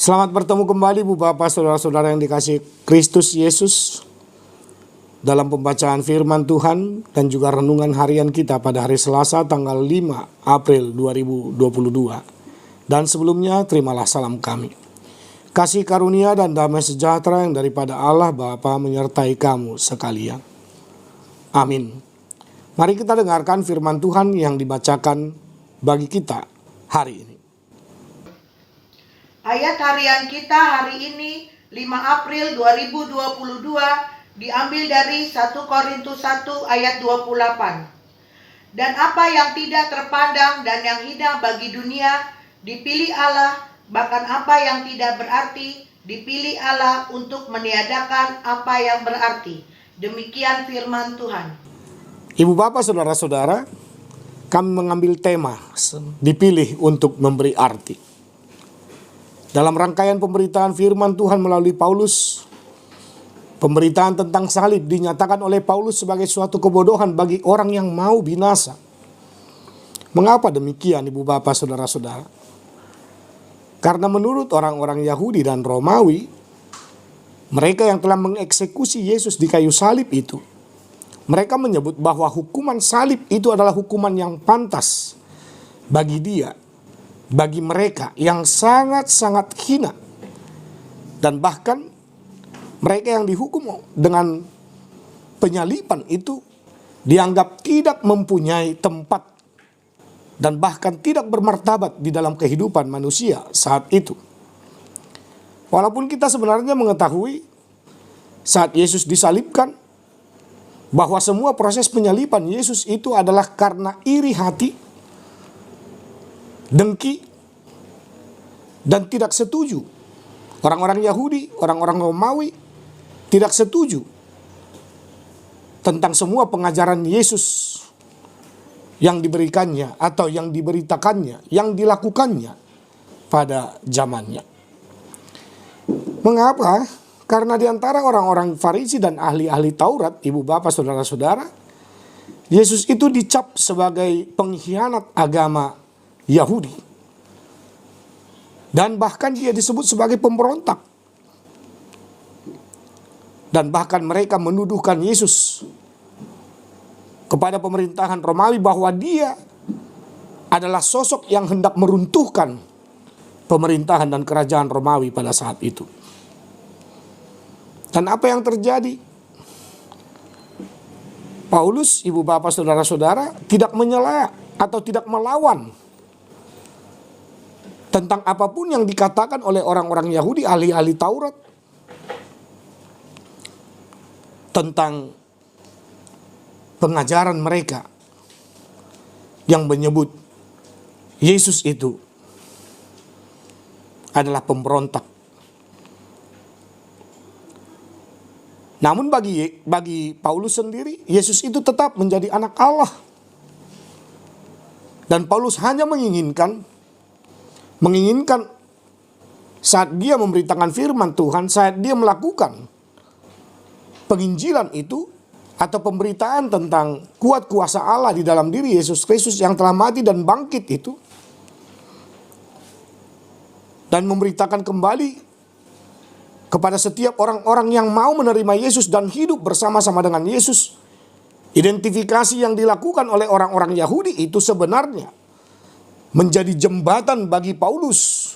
Selamat bertemu kembali Bu Bapak, saudara-saudara yang dikasihi Kristus Yesus. Dalam pembacaan firman Tuhan dan juga renungan harian kita pada hari Selasa tanggal 5 April 2022. Dan sebelumnya terimalah salam kami. Kasih karunia dan damai sejahtera yang daripada Allah Bapa menyertai kamu sekalian. Amin. Mari kita dengarkan firman Tuhan yang dibacakan bagi kita hari ini. Ayat harian kita hari ini 5 April 2022 diambil dari 1 Korintus 1 ayat 28. Dan apa yang tidak terpandang dan yang hina bagi dunia dipilih Allah, bahkan apa yang tidak berarti dipilih Allah untuk meniadakan apa yang berarti. Demikian firman Tuhan. Ibu bapak saudara-saudara, kami mengambil tema dipilih untuk memberi arti. Dalam rangkaian pemberitaan firman Tuhan melalui Paulus, pemberitaan tentang salib dinyatakan oleh Paulus sebagai suatu kebodohan bagi orang yang mau binasa. Mengapa demikian ibu bapak saudara-saudara? Karena menurut orang-orang Yahudi dan Romawi, mereka yang telah mengeksekusi Yesus di kayu salib itu, mereka menyebut bahwa hukuman salib itu adalah hukuman yang pantas bagi dia, bagi mereka yang sangat-sangat hina. Dan bahkan mereka yang dihukum dengan penyaliban itu dianggap tidak mempunyai tempat dan bahkan tidak bermartabat di dalam kehidupan manusia saat itu. Walaupun kita sebenarnya mengetahui saat Yesus disalibkan bahwa semua proses penyaliban Yesus itu adalah karena iri hati, dengki, dan tidak setuju. Orang-orang Yahudi, orang-orang Romawi tidak setuju tentang semua pengajaran Yesus yang diberikannya atau yang diberitakannya, yang dilakukannya pada zamannya. Mengapa? Karena di antara orang-orang Farisi dan ahli-ahli Taurat, ibu bapak saudara-saudara, Yesus itu dicap sebagai pengkhianat agama Yahudi. Dan bahkan dia disebut sebagai pemberontak. Dan bahkan mereka menuduhkan Yesus kepada pemerintahan Romawi bahwa dia adalah sosok yang hendak meruntuhkan pemerintahan dan kerajaan Romawi pada saat itu. Dan apa yang terjadi? Paulus, ibu bapak saudara-saudara, tidak menyela atau tidak melawan tentang apapun yang dikatakan oleh orang-orang Yahudi, ahli-ahli Taurat, tentang pengajaran mereka yang menyebut Yesus itu adalah pemberontak. Namun bagi Paulus sendiri, Yesus itu tetap menjadi anak Allah. Dan Paulus hanya menginginkan saat dia memberitakan firman Tuhan, saat dia melakukan penginjilan itu, atau pemberitaan tentang kuat kuasa Allah di dalam diri Yesus Kristus yang telah mati dan bangkit itu, dan memberitakan kembali kepada setiap orang-orang yang mau menerima Yesus dan hidup bersama-sama dengan Yesus. Identifikasi yang dilakukan oleh orang-orang Yahudi itu sebenarnya menjadi jembatan bagi Paulus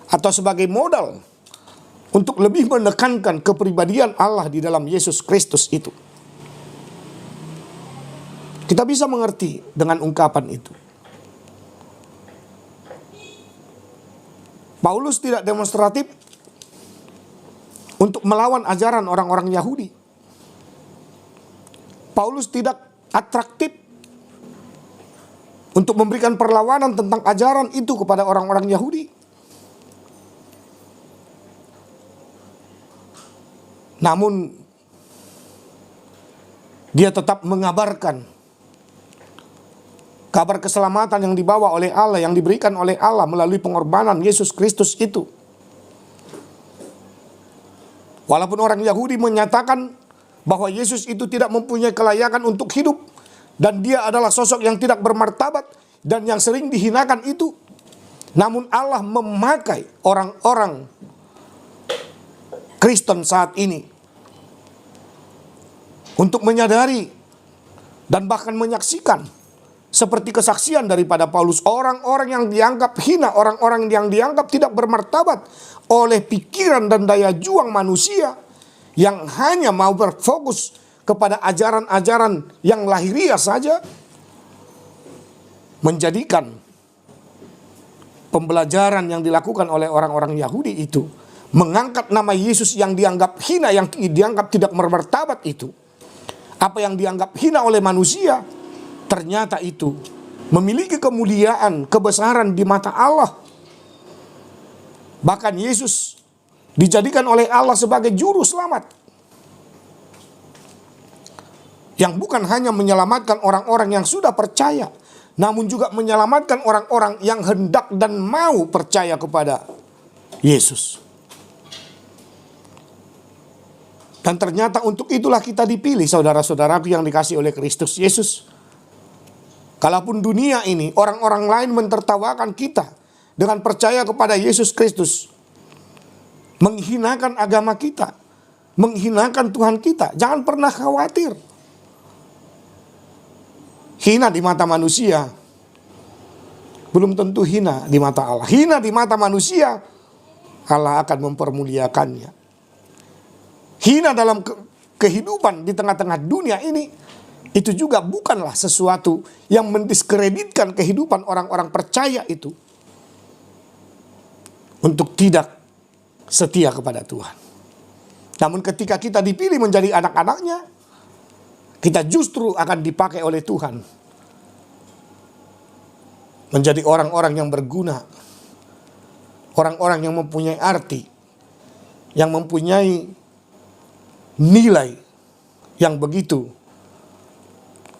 atau sebagai modal untuk lebih menekankan kepribadian Allah di dalam Yesus Kristus itu. Kita bisa mengerti dengan ungkapan itu. Paulus tidak demonstratif untuk melawan ajaran orang-orang Yahudi. Paulus tidak atraktif untuk memberikan perlawanan tentang ajaran itu kepada orang-orang Yahudi. Namun, dia tetap mengabarkan kabar keselamatan yang dibawa oleh Allah, yang diberikan oleh Allah melalui pengorbanan Yesus Kristus itu. Walaupun orang Yahudi menyatakan bahwa Yesus itu tidak mempunyai kelayakan untuk hidup, dan dia adalah sosok yang tidak bermartabat dan yang sering dihinakan itu, namun Allah memakai orang-orang Kristen saat ini untuk menyadari dan bahkan menyaksikan, seperti kesaksian daripada Paulus, orang-orang yang dianggap hina, orang-orang yang dianggap tidak bermartabat oleh pikiran dan daya juang manusia yang hanya mau berfokus kepada ajaran-ajaran yang lahiriah saja, menjadikan pembelajaran yang dilakukan oleh orang-orang Yahudi itu mengangkat nama Yesus yang dianggap hina, yang dianggap tidak bermartabat itu. Apa yang dianggap hina oleh manusia, ternyata itu memiliki kemuliaan, kebesaran di mata Allah. Bahkan Yesus dijadikan oleh Allah sebagai juru selamat, yang bukan hanya menyelamatkan orang-orang yang sudah percaya, namun juga menyelamatkan orang-orang yang hendak dan mau percaya kepada Yesus. Dan ternyata untuk itulah kita dipilih, saudara-saudaraku yang dikasihi oleh Kristus Yesus. Kalaupun dunia ini, orang-orang lain mentertawakan kita dengan percaya kepada Yesus Kristus, menghinakan agama kita, menghinakan Tuhan kita, jangan pernah khawatir. Hina di mata manusia belum tentu hina di mata Allah. Hina di mata manusia, Allah akan mempermuliakannya. Hina dalam kehidupan di tengah-tengah dunia ini, itu juga bukanlah sesuatu yang mendiskreditkan kehidupan orang-orang percaya itu untuk tidak setia kepada Tuhan. Namun ketika kita dipilih menjadi anak-anaknya, kita justru akan dipakai oleh Tuhan menjadi orang-orang yang berguna, orang-orang yang mempunyai arti, yang mempunyai nilai yang begitu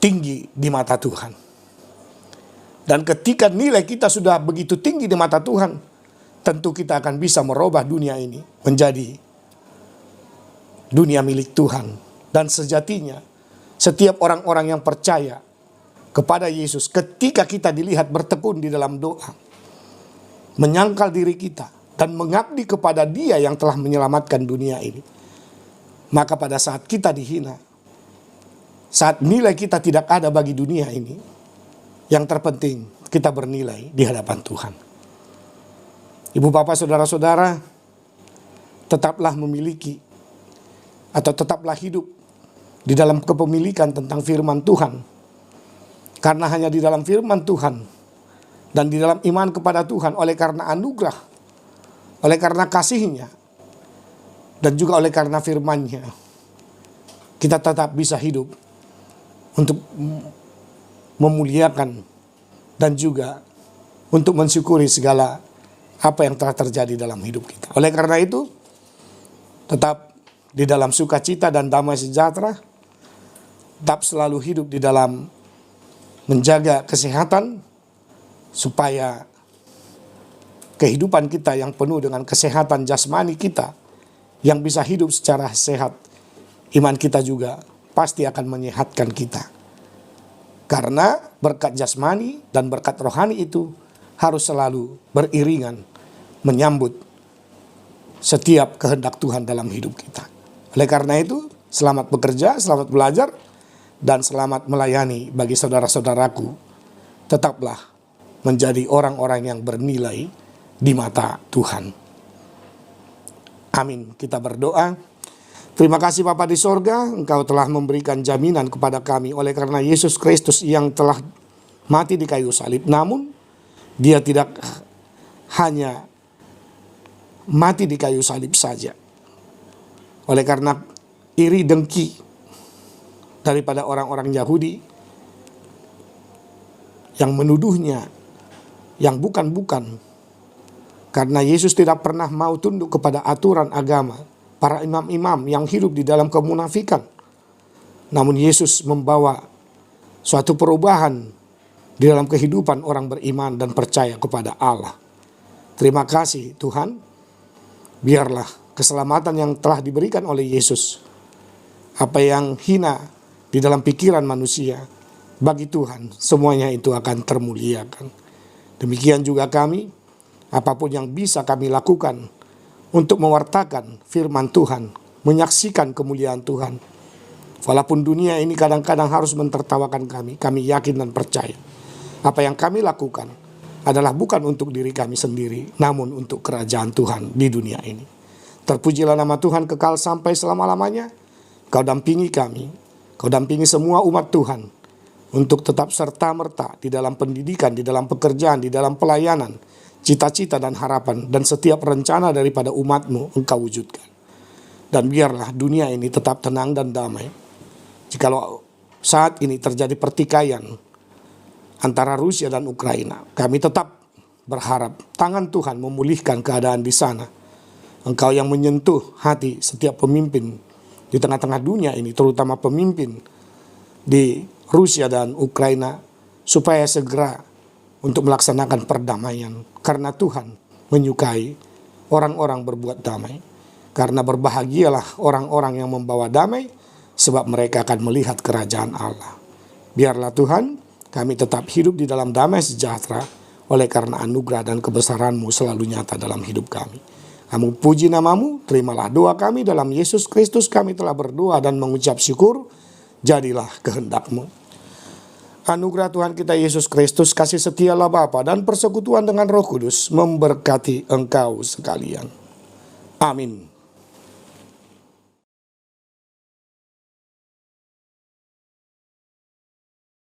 tinggi di mata Tuhan. Dan ketika nilai kita sudah begitu tinggi di mata Tuhan, tentu kita akan bisa merubah dunia ini menjadi dunia milik Tuhan. Dan sejatinya setiap orang-orang yang percaya kepada Yesus, ketika kita dilihat bertekun di dalam doa, menyangkal diri kita dan mengabdi kepada Dia yang telah menyelamatkan dunia ini, maka pada saat kita dihina, saat nilai kita tidak ada bagi dunia ini, yang terpenting kita bernilai di hadapan Tuhan. Ibu, bapak, saudara-saudara, tetaplah memiliki atau tetaplah hidup di dalam kepemilikan tentang firman Tuhan. Karena hanya di dalam firman Tuhan dan di dalam iman kepada Tuhan, oleh karena anugerah, oleh karena kasih-Nya, dan juga oleh karena firman-Nya, kita tetap bisa hidup untuk memuliakan dan juga untuk mensyukuri segala apa yang telah terjadi dalam hidup kita. Oleh karena itu, tetap di dalam sukacita dan damai sejahtera, tetap selalu hidup di dalam menjaga kesehatan, supaya kehidupan kita yang penuh dengan kesehatan jasmani kita, yang bisa hidup secara sehat, iman kita juga pasti akan menyehatkan kita. Karena berkat jasmani dan berkat rohani itu harus selalu beriringan menyambut setiap kehendak Tuhan dalam hidup kita. Oleh karena itu, selamat bekerja, selamat belajar, dan selamat melayani bagi saudara-saudaraku. Tetaplah menjadi orang-orang yang bernilai di mata Tuhan. Amin. Kita berdoa. Terima kasih Bapa di sorga, Engkau telah memberikan jaminan kepada kami oleh karena Yesus Kristus yang telah mati di kayu salib. Namun, Dia tidak hanya mati di kayu salib saja. Oleh karena iri dengki daripada orang-orang Yahudi yang menuduhnya yang bukan-bukan, karena Yesus tidak pernah mau tunduk kepada aturan agama para imam-imam yang hidup di dalam kemunafikan. Namun Yesus membawa suatu perubahan di dalam kehidupan orang beriman dan percaya kepada Allah. Terima kasih Tuhan. Biarlah keselamatan yang telah diberikan oleh Yesus, apa yang hina di dalam pikiran manusia, bagi Tuhan semuanya itu akan termuliakan. Demikian juga kami, apapun yang bisa kami lakukan untuk mewartakan firman Tuhan, menyaksikan kemuliaan Tuhan. Walaupun dunia ini kadang-kadang harus mentertawakan kami yakin dan percaya. Apa yang kami lakukan adalah bukan untuk diri kami sendiri, namun untuk kerajaan Tuhan di dunia ini. Terpujilah nama Tuhan kekal sampai selama-lamanya. Kau dampingi kami, Kau dampingi semua umat Tuhan untuk tetap serta-merta di dalam pendidikan, di dalam pekerjaan, di dalam pelayanan, cita-cita dan harapan, dan setiap rencana daripada umat-Mu Engkau wujudkan. Dan biarlah dunia ini tetap tenang dan damai. Jikalau saat ini terjadi pertikaian antara Rusia dan Ukraina, kami tetap berharap tangan Tuhan memulihkan keadaan di sana. Engkau yang menyentuh hati setiap pemimpin di tengah-tengah dunia ini, terutama pemimpin di Rusia dan Ukraina, supaya segera untuk melaksanakan perdamaian. Karena Tuhan menyukai orang-orang berbuat damai. Karena berbahagialah orang-orang yang membawa damai, sebab mereka akan melihat kerajaan Allah. Biarlah Tuhan, kami tetap hidup di dalam damai sejahtera, oleh karena anugerah dan kebesaran-Mu selalu nyata dalam hidup kami. Kami puji nama-Mu, terimalah doa kami dalam Yesus Kristus. Kami telah berdoa dan mengucap syukur, jadilah kehendak-Mu. Anugerah Tuhan kita Yesus Kristus, kasih setialah Bapa, dan persekutuan dengan Roh Kudus memberkati engkau sekalian. Amin.